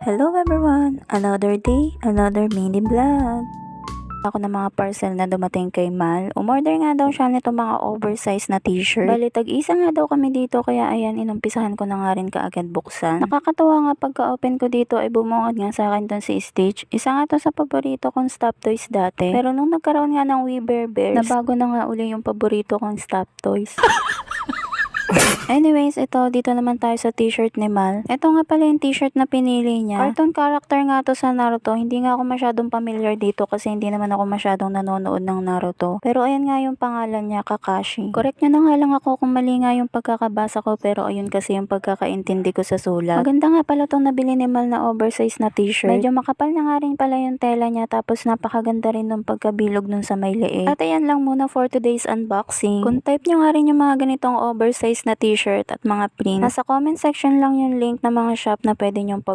Hello everyone! Another day, another mini vlog. Ako ng mga parcel na dumating kay Mal. Umorder nga daw siya nito mga oversized na t-shirt. Bali tag-isa nga daw kami dito kaya ayan inumpisahan ko na nga rin kaagad buksan. Nakakatawa nga pagka-open ko dito ay bumungad nga sa akin ton si Stitch. Isa nga to sa paborito kong stop toys dati. Pero nung nagkaroon nga ng We Bare Bears, nabago na nga uli yung paborito kong stop toys. Anyways, dito naman tayo sa t-shirt ni Mal. Ito nga pala yung t-shirt na pinili niya. Cartoon character nga to sa Naruto. Hindi nga ako masyadong familiar dito kasi hindi naman ako masyadong nanonood ng Naruto. Pero ayan nga yung pangalan niya, Kakashi. Correct nyo na nga lang ako kung mali nga yung pagkakabasa ko pero ayun kasi yung pagkakaintindi ko sa sulat. Maganda nga pala tong nabili ni Mal na oversized na t-shirt. Medyo makapal na nga rin pala yung tela niya tapos napakaganda rin ng pagkabilog nun sa may leeg. At ayan lang muna for today's unboxing. Kung type nyo nga rin yung mga ganitong oversized na t-shirt at mga print, nasa comment section lang yung link ng mga shop na pwede nyong